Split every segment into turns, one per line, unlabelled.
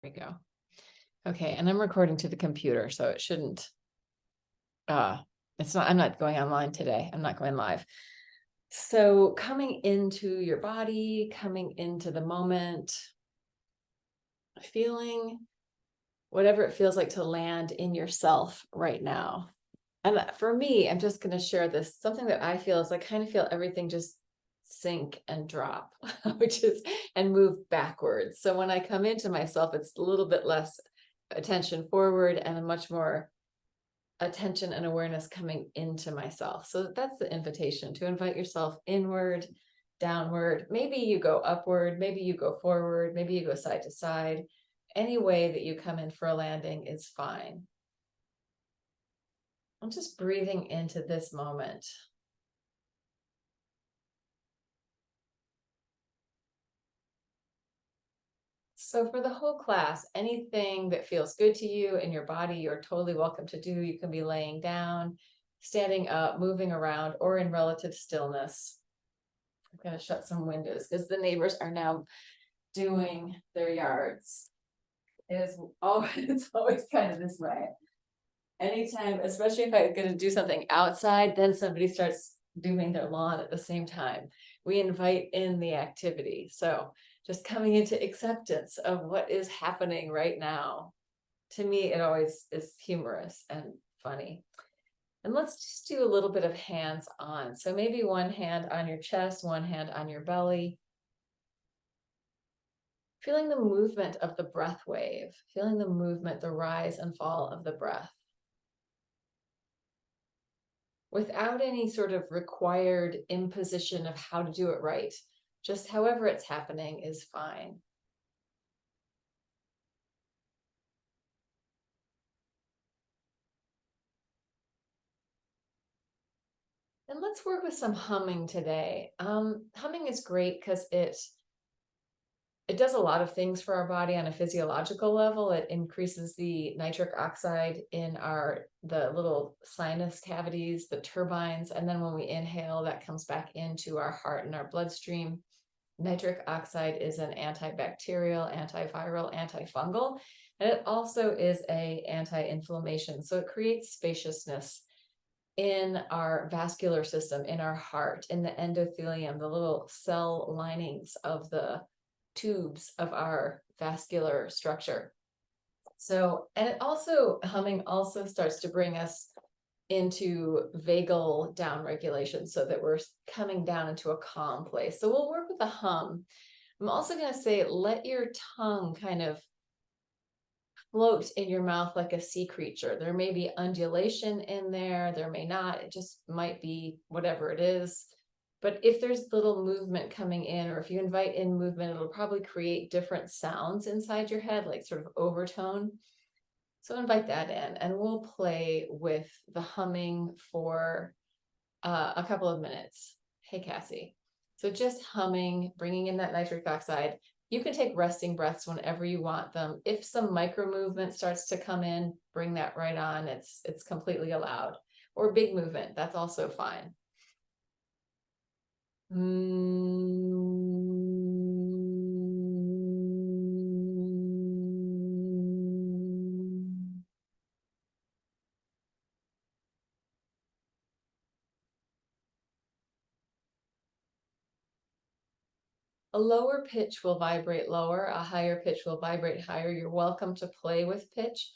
we go. Okay, and I'm recording to the computer, so it shouldn't, I'm not going online today. I'm not going live. So coming into your body, coming into the moment, feeling whatever it feels like to land in yourself right now. And for me, I'm just going to share this. Something that I feel is I kind of feel everything just sink and drop, and move backwards. So when I come into myself, it's a little bit less attention forward and a much more attention and awareness coming into myself. So that's the invitation, to invite yourself inward, downward. Maybe you go upward, maybe you go forward, maybe you go side to side. Any way that you come in for a landing is fine. I'm just breathing into this moment. So for the whole class, anything that feels good to you in your body, you're totally welcome to do. You can be laying down, standing up, moving around, or in relative stillness. I'm going to shut some windows because the neighbors are now doing their yards. It's always kind of this way. Anytime, especially if I'm going to do something outside, then somebody starts doing their lawn at the same time. We invite in the activity. So just coming into acceptance of what is happening right now. To me, it always is humorous and funny. And let's just do a little bit of hands on. So maybe one hand on your chest, one hand on your belly. Feeling the movement of the breath wave, feeling the movement, the rise and fall of the breath. Without any sort of required imposition of how to do it right. Just however it's happening is fine. And let's work with some humming today. Humming is great because it does a lot of things for our body on a physiological level. It increases the nitric oxide in the little sinus cavities, the turbines, and then when we inhale, that comes back into our heart and our bloodstream. Nitric oxide is an antibacterial, antiviral, antifungal, and it also is an anti-inflammation. So it creates spaciousness in our vascular system, in our heart, in the endothelium, the little cell linings of the tubes of our vascular structure. So, and it also, humming also starts to bring us into vagal down regulation so that we're coming down into a calm place. So we'll work with the hum. I'm also going to say, let your tongue kind of float in your mouth like a sea creature. There may be undulation in there, there may not, it just might be whatever it is. But if there's little movement coming in, or if you invite in movement, it'll probably create different sounds inside your head, like sort of overtone. So invite that in, and we'll play with the humming for a couple of minutes. Hey, Cassie. So just humming, bringing in that nitric oxide. You can take resting breaths whenever you want them. If some micro movement starts to come in, bring that right on. It's completely allowed. Or big movement, that's also fine. A lower pitch will vibrate lower, a higher pitch will vibrate higher. You're welcome to play with pitch.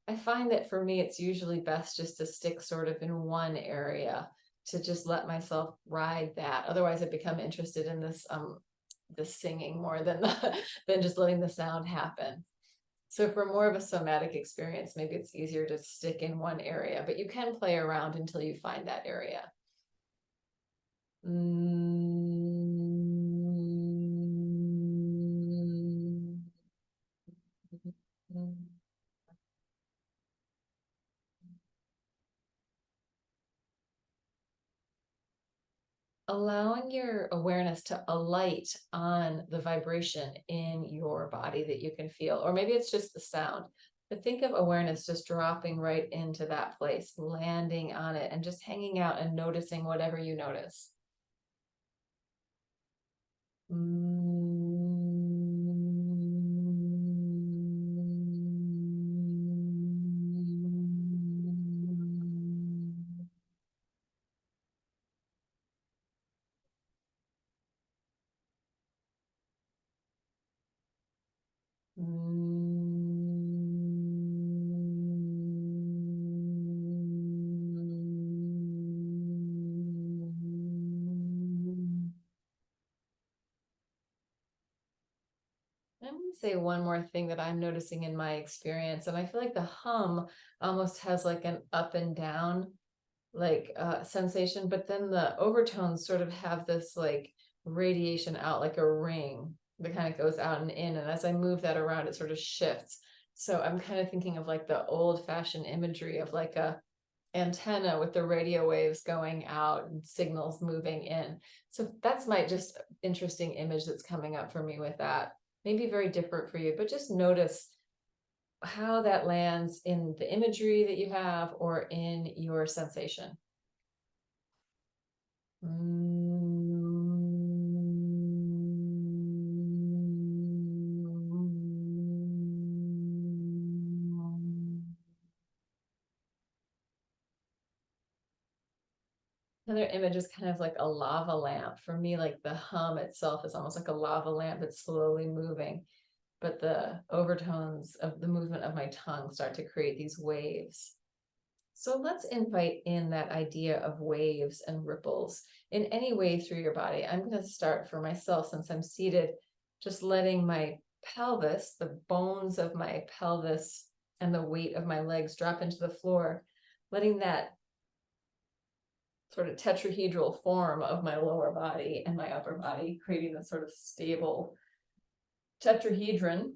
I find that for me, it's usually best just to stick sort of in one area, to just let myself ride that. Otherwise, I become interested in this singing more than than just letting the sound happen. So for more of a somatic experience, maybe it's easier to stick in one area, but you can play around until you find that area. Allowing your awareness to alight on the vibration in your body that you can feel, or maybe it's just the sound, but think of awareness just dropping right into that place, landing on it, and just hanging out and noticing whatever you notice. say one more thing that I'm noticing in my experience, and I feel like the hum almost has like an up and down like sensation, but then the overtones sort of have this like radiation out like a ring that kind of goes out and in, and as I move that around it sort of shifts. So I'm kind of thinking of like the old-fashioned imagery of like a antenna with the radio waves going out and signals moving in. So that's my just interesting image that's coming up for me with that. Maybe very different for you, but just notice how that lands in the imagery that you have or in your sensation. Another image is kind of like a lava lamp. For me, like the hum itself is almost like a lava lamp that's slowly moving, but the overtones of the movement of my tongue start to create these waves. So let's invite in that idea of waves and ripples in any way through your body. I'm going to start for myself since I'm seated, just letting my pelvis, the bones of my pelvis and the weight of my legs drop into the floor, letting that sort of tetrahedral form of my lower body and my upper body, creating this sort of stable tetrahedron.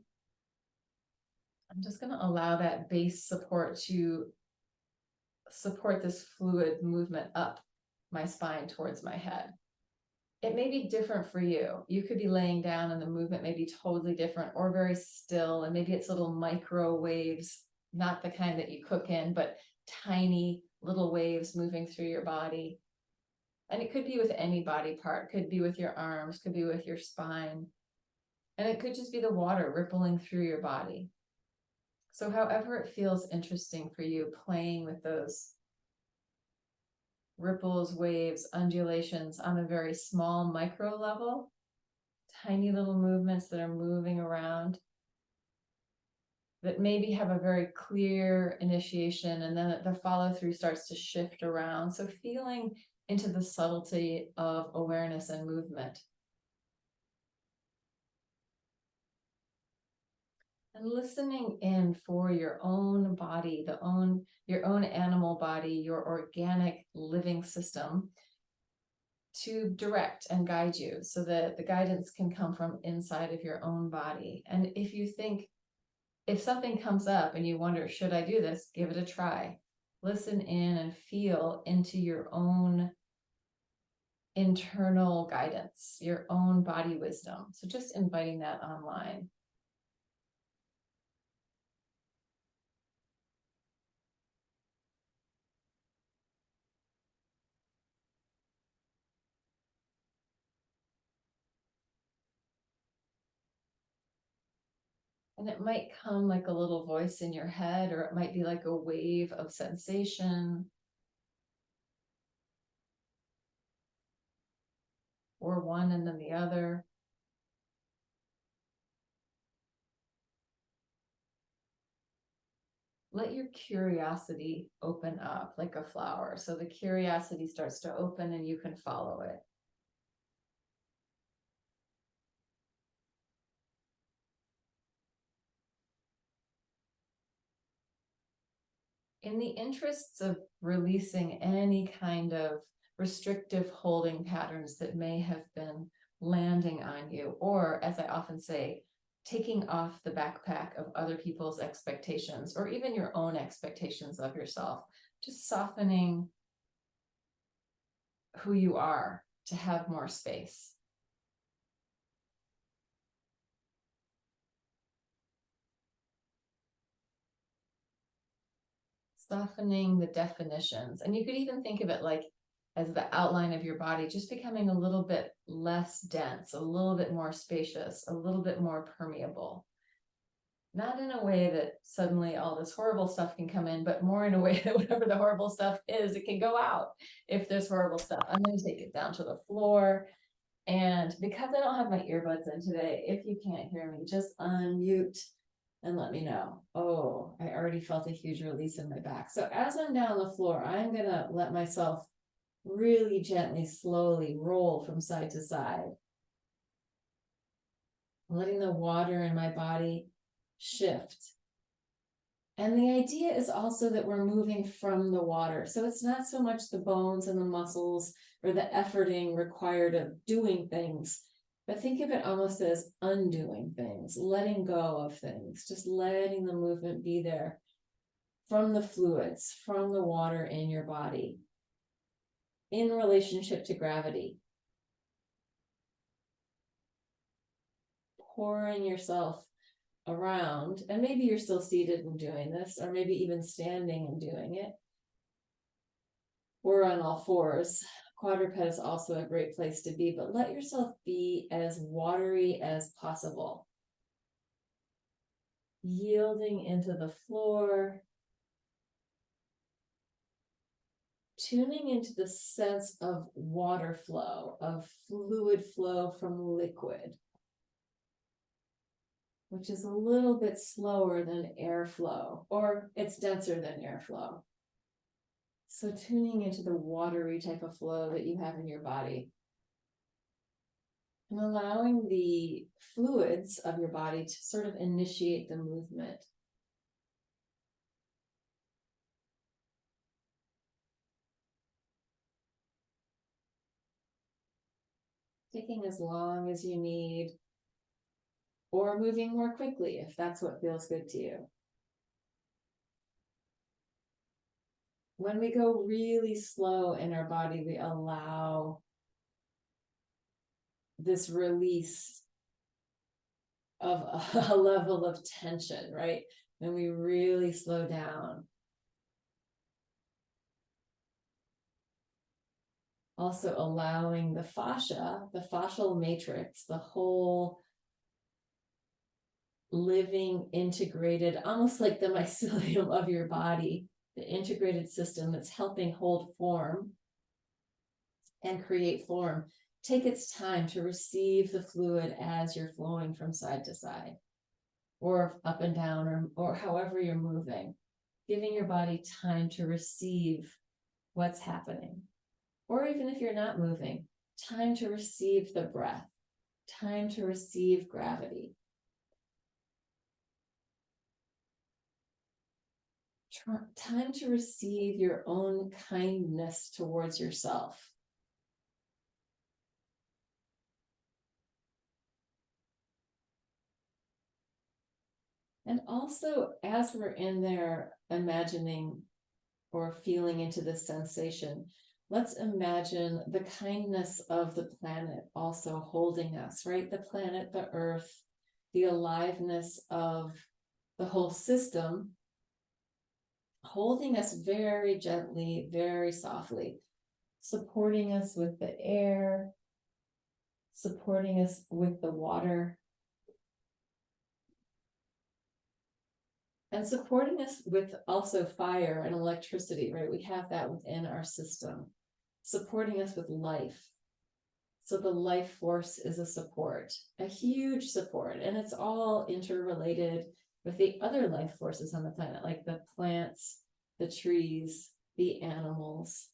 I'm just going to allow that base support to support this fluid movement up my spine towards my head. It may be different for you. You could be laying down and the movement may be totally different or very still, and maybe it's little micro waves, not the kind that you cook in, but tiny little waves moving through your body. And it could be with any body part, could be with your arms, could be with your spine. And it could just be the water rippling through your body. So however it feels interesting for you, playing with those ripples, waves, undulations on a very small micro level, tiny little movements that are moving around that maybe have a very clear initiation, and then the follow through starts to shift around. So feeling into the subtlety of awareness and movement. And listening in for your own body, your own animal body, your organic living system to direct and guide you so that the guidance can come from inside of your own body. And if something comes up and you wonder, should I do this? Give it a try. Listen in and feel into your own internal guidance, your own body wisdom. So just inviting that online. And it might come like a little voice in your head, or it might be like a wave of sensation, or one and then the other. Let your curiosity open up like a flower. So the curiosity starts to open and you can follow it. In the interests of releasing any kind of restrictive holding patterns that may have been landing on you, or as I often say, taking off the backpack of other people's expectations or even your own expectations of yourself, just softening who you are to have more space. Softening the definitions. And you could even think of it like as the outline of your body just becoming a little bit less dense, a little bit more spacious, a little bit more permeable. Not in a way that suddenly all this horrible stuff can come in, but more in a way that whatever the horrible stuff is, it can go out. If there's horrible stuff, I'm going to take it down to the floor. And because I don't have my earbuds in today, if you can't hear me, just unmute and let me know. Oh, I already felt a huge release in my back. So as I'm down on the floor, I'm going to let myself really gently, slowly roll from side to side. letting the water in my body shift. And the idea is also that we're moving from the water. So it's not so much the bones and the muscles or the efforting required of doing things, but think of it almost as undoing things, letting go of things, just letting the movement be there from the fluids, from the water in your body, in relationship to gravity. Pouring yourself around, and maybe you're still seated and doing this, or maybe even standing and doing it, or on all fours. Quadruped is also a great place to be, but let yourself be as watery as possible. Yielding into the floor, tuning into the sense of water flow, of fluid flow from liquid, which is a little bit slower than airflow, or it's denser than airflow. So tuning into the watery type of flow that you have in your body, and allowing the fluids of your body to sort of initiate the movement. Taking as long as you need, or moving more quickly if that's what feels good to you. When we go really slow in our body, we allow this release of a level of tension, right? When we really slow down. Also allowing the fascia, the fascial matrix, the whole living, integrated, almost like the mycelium of your body, the integrated system that's helping hold form and create form, take its time to receive the fluid as you're flowing from side to side, or up and down, or however you're moving, giving your body time to receive what's happening. Or even if you're not moving, time to receive the breath, time to receive gravity. Time to receive your own kindness towards yourself. And also, as we're in there imagining or feeling into this sensation, let's imagine the kindness of the planet also holding us, right? The planet, the earth, the aliveness of the whole system, holding us very gently, very softly, supporting us with the air, supporting us with the water, and supporting us with also fire and electricity, right? We have that within our system, supporting us with life. So the life force is a support, a huge support, and it's all interrelated with the other life forces on the planet, like the plants, the trees, the animals.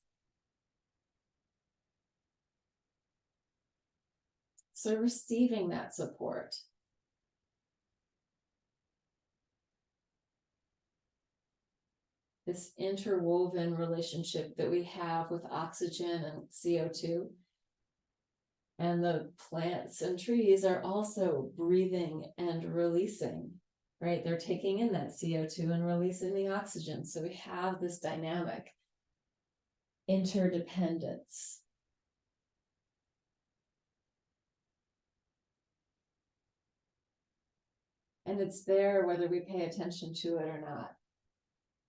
So receiving that support. This interwoven relationship that we have with oxygen and CO2. And the plants and trees are also breathing and releasing, right? They're taking in that CO2 and releasing the oxygen. So we have this dynamic interdependence. And it's there whether we pay attention to it or not.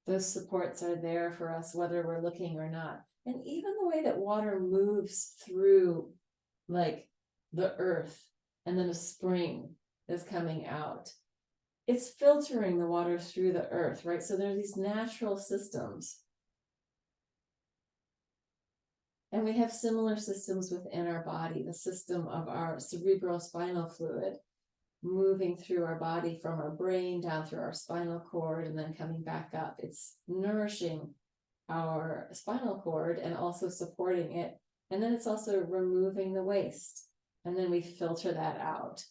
Those supports are there for us whether we're looking or not. And even the way that water moves through, like, the earth, and then a spring is coming out. It's filtering the water through the earth, right? So there are these natural systems. And we have similar systems within our body, the system of our cerebrospinal fluid moving through our body from our brain down through our spinal cord and then coming back up. It's nourishing our spinal cord and also supporting it. And then it's also removing the waste. And then we filter that out.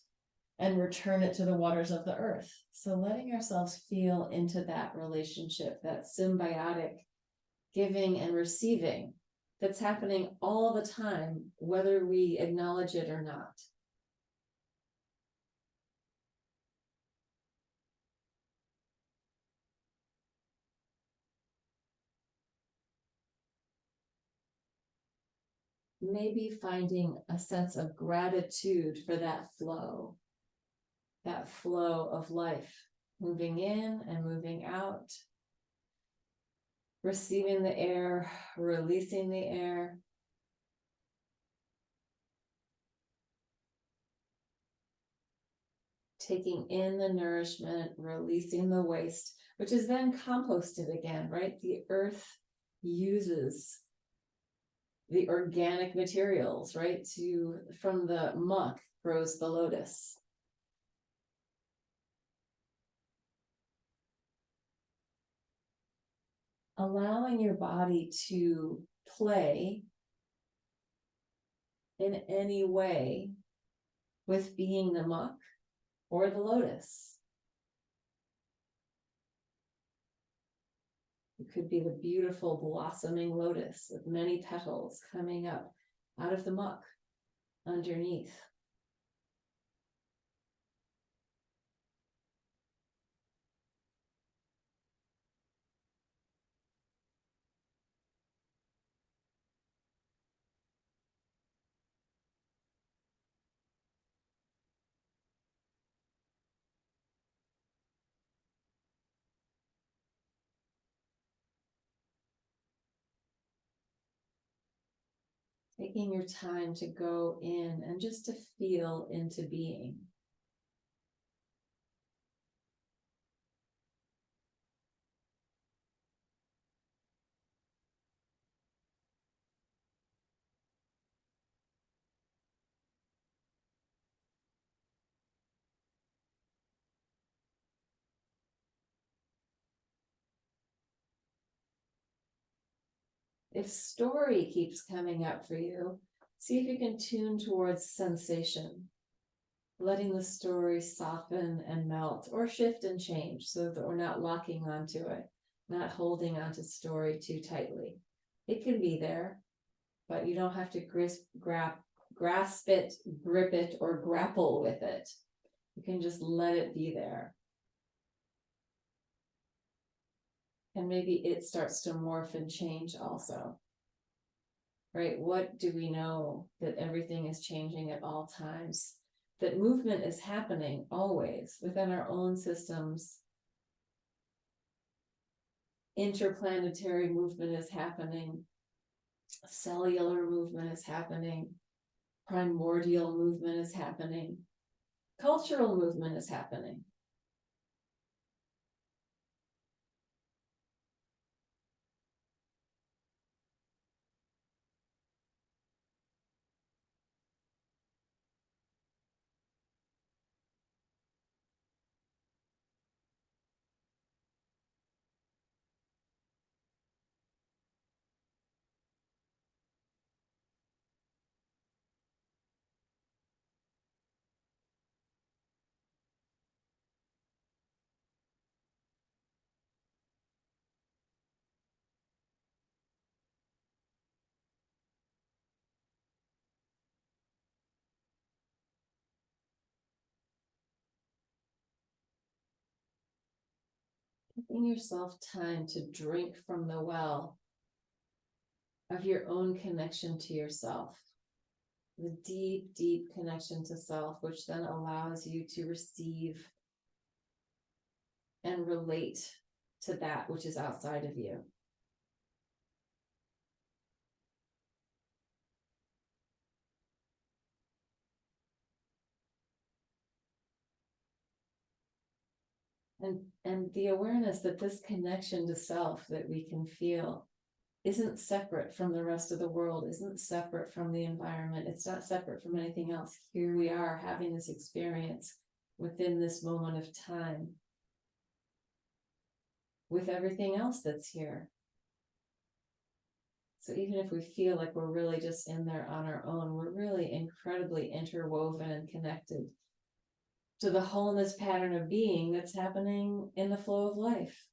and return it to the waters of the earth. So letting ourselves feel into that relationship, that symbiotic giving and receiving that's happening all the time, whether we acknowledge it or not. Maybe finding a sense of gratitude for that flow of life, moving in and moving out, receiving the air, releasing the air. Taking in the nourishment, releasing the waste, which is then composted again, right? The earth uses the organic materials, right? From the muck grows the lotus. Allowing your body to play in any way with being the muck or the lotus. It could be the beautiful blossoming lotus with many petals coming up out of the muck underneath. Taking your time to go in and just to feel into being. If story keeps coming up for you, see if you can tune towards sensation, letting the story soften and melt or shift and change so that we're not locking onto it, not holding onto story too tightly. It can be there, but you don't have to grasp it, grip it, or grapple with it. You can just let it be there. And maybe it starts to morph and change also. Right? What do we know? That everything is changing at all times, that movement is happening always within our own systems. Interplanetary movement is happening, cellular movement is happening, primordial movement is happening, cultural movement is happening. Giving yourself time to drink from the well of your own connection to yourself, the deep, deep connection to self, which then allows you to receive and relate to that which is outside of you. And the awareness that this connection to self that we can feel isn't separate from the rest of the world, isn't separate from the environment, it's not separate from anything else. Here we are having this experience within this moment of time with everything else that's here. So even if we feel like we're really just in there on our own, we're really incredibly interwoven and connected to the wholeness pattern of being that's happening in the flow of life.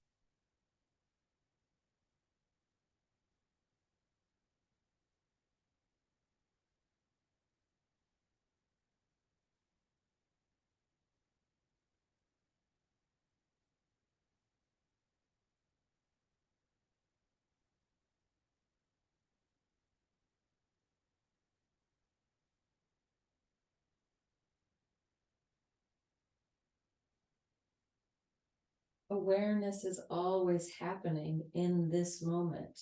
Awareness is always happening in this moment.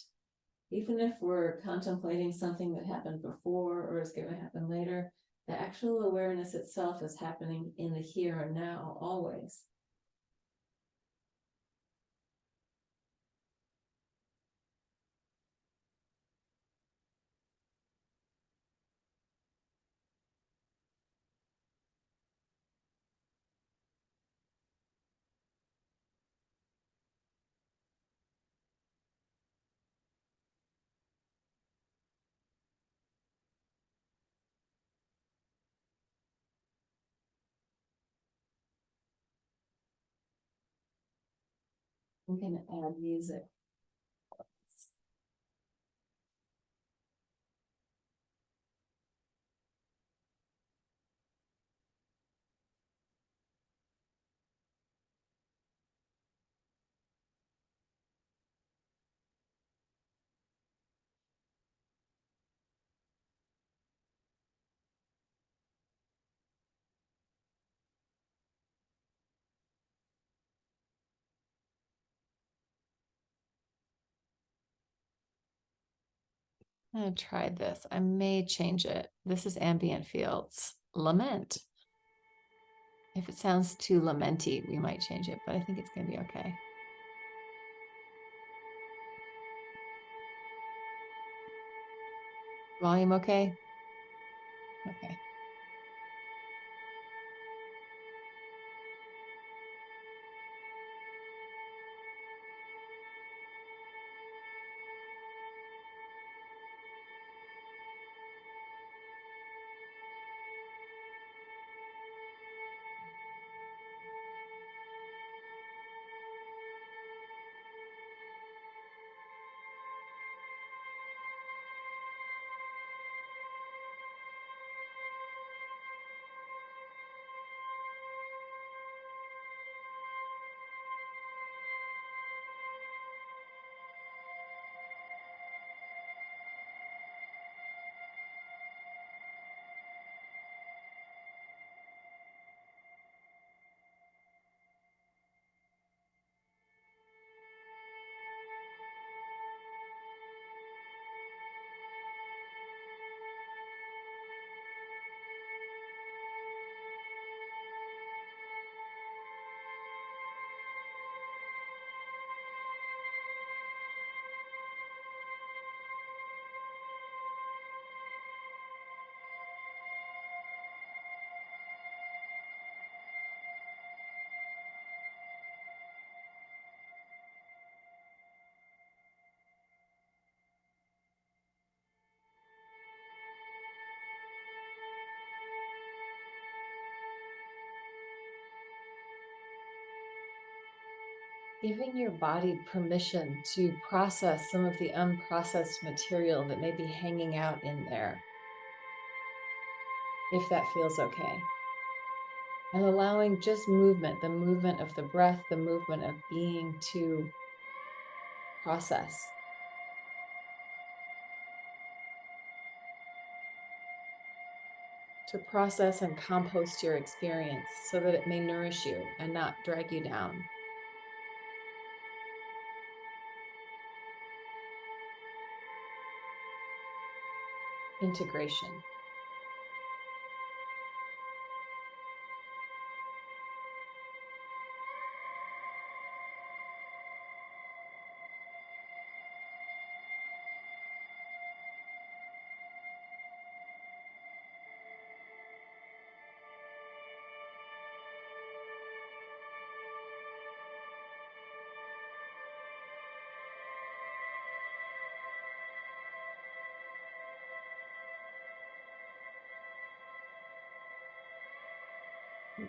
Even if we're contemplating something that happened before or is going to happen later, the actual awareness itself is happening in the here and now, always. I'm going to add music. I'm going to try this. I may change it. This is ambient fields. Lament. If it sounds too lamenty, we might change it, but I think it's going to be okay. Volume okay? Okay. Giving your body permission to process some of the unprocessed material that may be hanging out in there, if that feels okay. And allowing just movement, the movement of the breath, the movement of being to process. To process and compost your experience so that it may nourish you and not drag you down. Integration.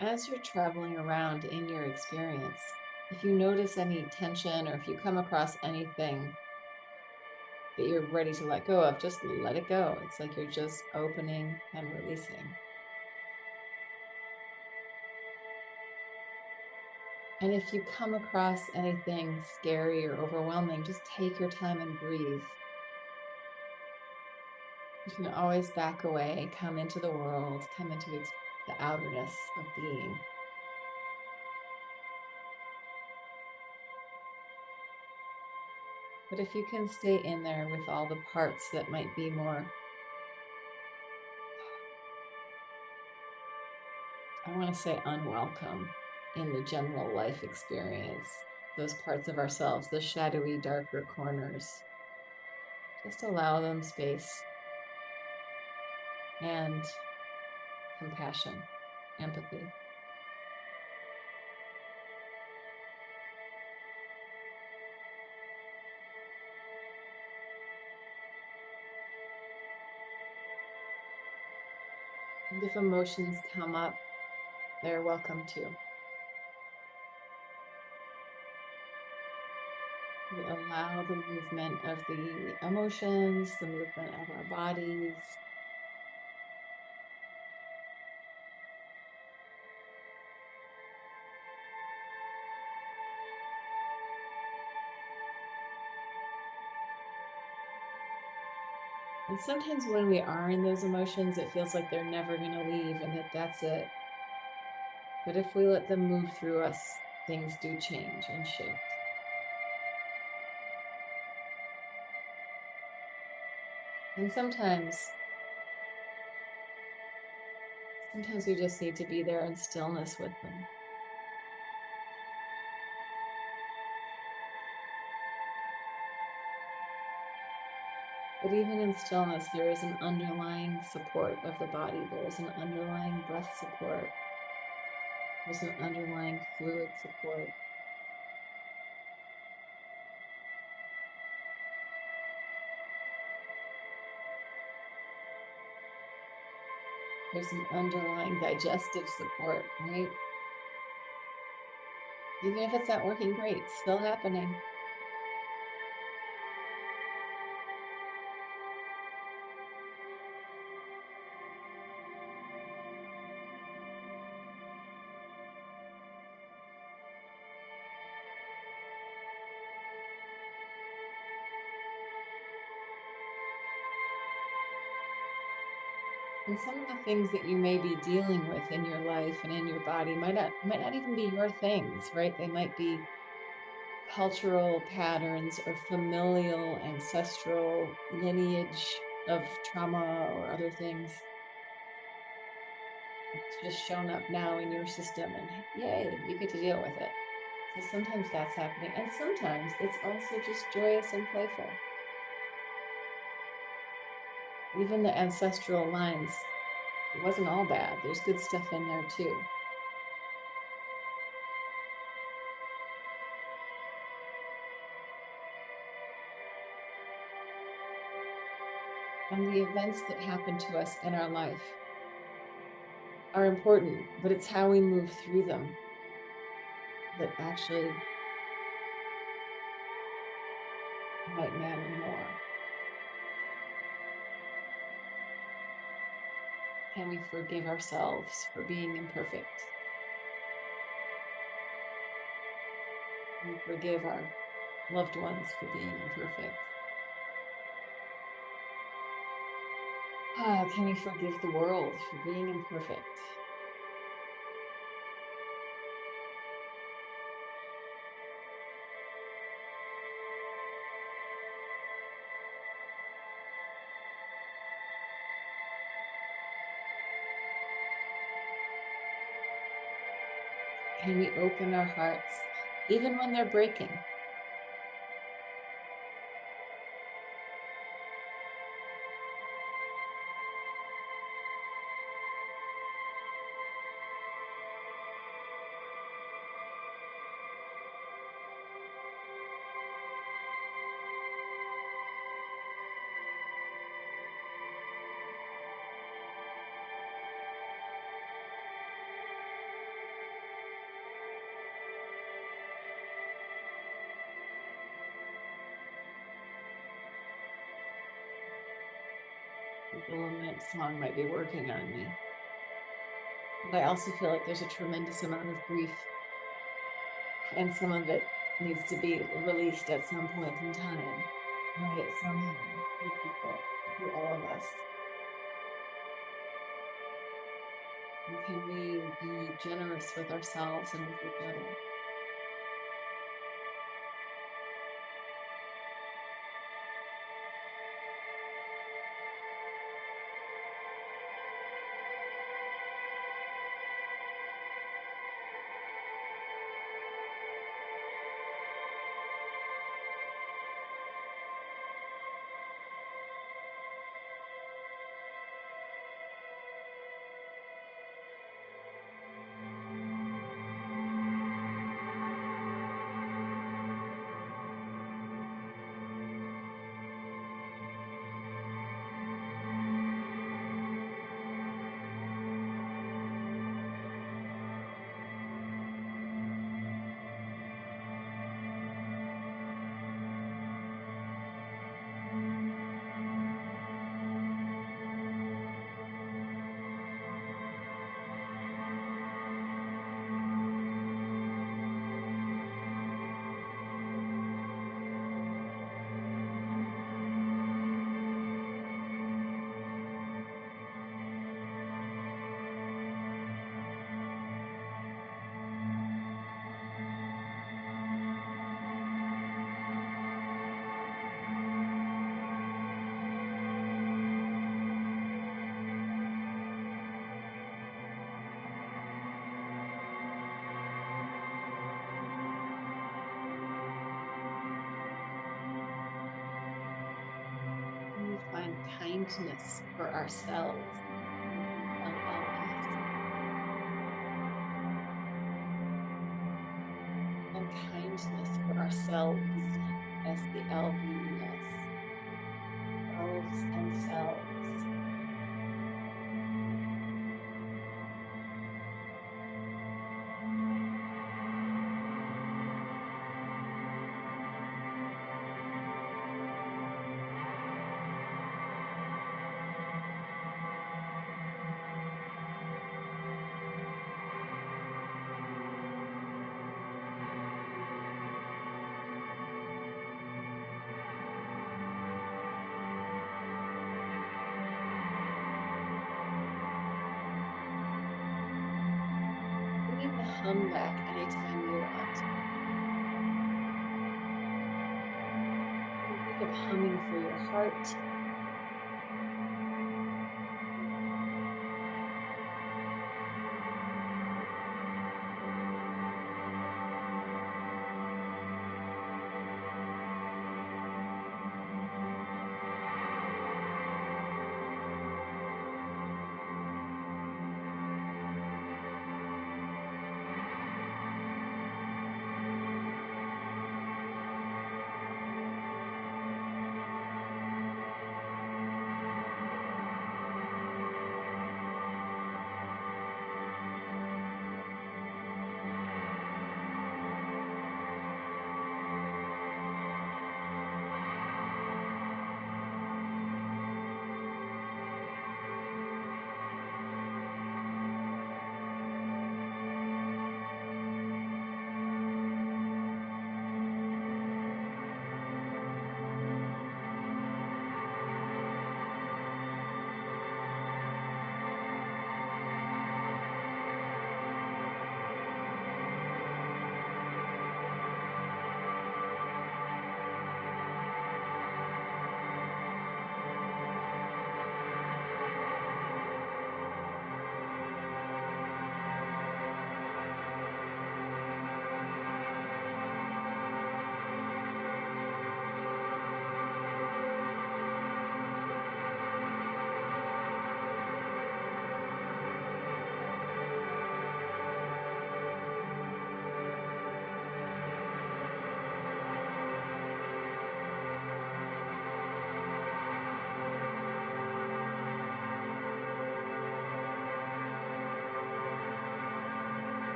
As you're traveling around in your experience, if you notice any tension or if you come across anything that you're ready to let go of, just let it go. It's like you're just opening and releasing. And if you come across anything scary or overwhelming, just take your time and breathe. You can always back away, come into the world, come into the outerness of being. But if you can stay in there with all the parts that might be more, I want to say, unwelcome in the general life experience, those parts of ourselves, the shadowy, darker corners, just allow them space and compassion, empathy. And if emotions come up, they're welcome too. We allow the movement of the emotions, the movement of our bodies. And sometimes when we are in those emotions, it feels like they're never going to leave and that that's it. But if we let them move through us, things do change and shift. And sometimes we just need to be there in stillness with them. But even in stillness, there is an underlying support of the body. There is an underlying breath support. There's an underlying fluid support. There's an underlying digestive support, right? Even if it's not working great, it's still happening. And some of the things that you may be dealing with in your life and in your body might not even be your things, right? They might be cultural patterns or familial ancestral lineage of trauma or other things. It's just shown up now in your system and yay, you get to deal with it. So sometimes that's happening. And sometimes it's also just joyous and playful. Even the ancestral lines, it wasn't all bad. There's good stuff in there too. And the events that happen to us in our life are important, but it's how we move through them that actually might matter more. Can we forgive ourselves for being imperfect? Can we forgive our loved ones for being imperfect? Can we forgive the world for being imperfect? Can we open our hearts even when they're breaking? The lament song might be working on me. But I also feel like there's a tremendous amount of grief, and some of it needs to be released at some point in time, right? Somehow, through people, through all of us. And can we be generous with ourselves and with each other? We find kindness for ourselves. LLS. And kindness for ourselves. SELVES. Selves and selves. Bringing the hum back anytime you want. Think of humming for your heart.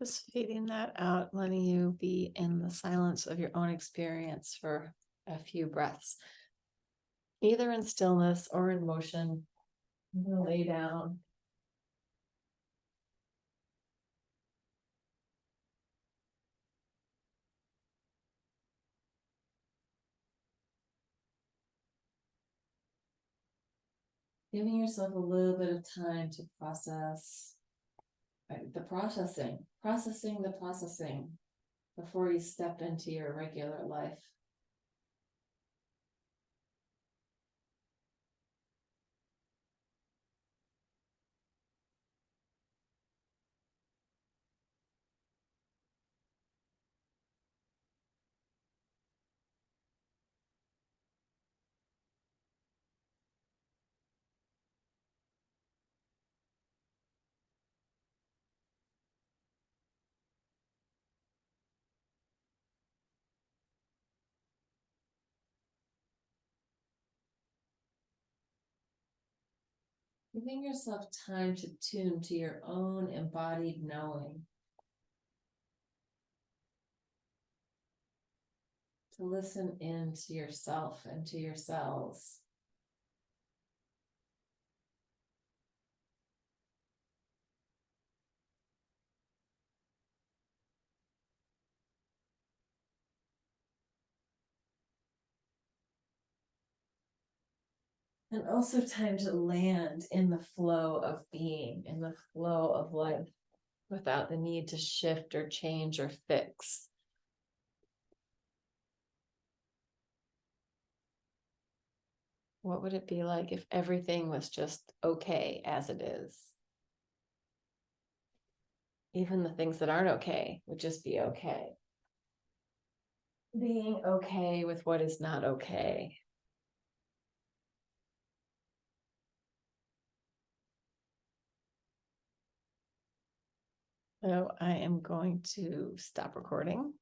Just fading that out, letting you be in the silence of your own experience for a few breaths, either in stillness or in motion. I'm gonna lay down. Giving yourself a little bit of time to process the processing the processing before you step into your regular life. Giving yourself time to tune to your own embodied knowing, to listen in to yourself and to your cells. And also time to land in the flow of being, in the flow of life, without the need to shift or change or fix. What would it be like if everything was just okay as it is? Even the things that aren't okay would just be okay. Being okay with what is not okay. So I am going to stop recording.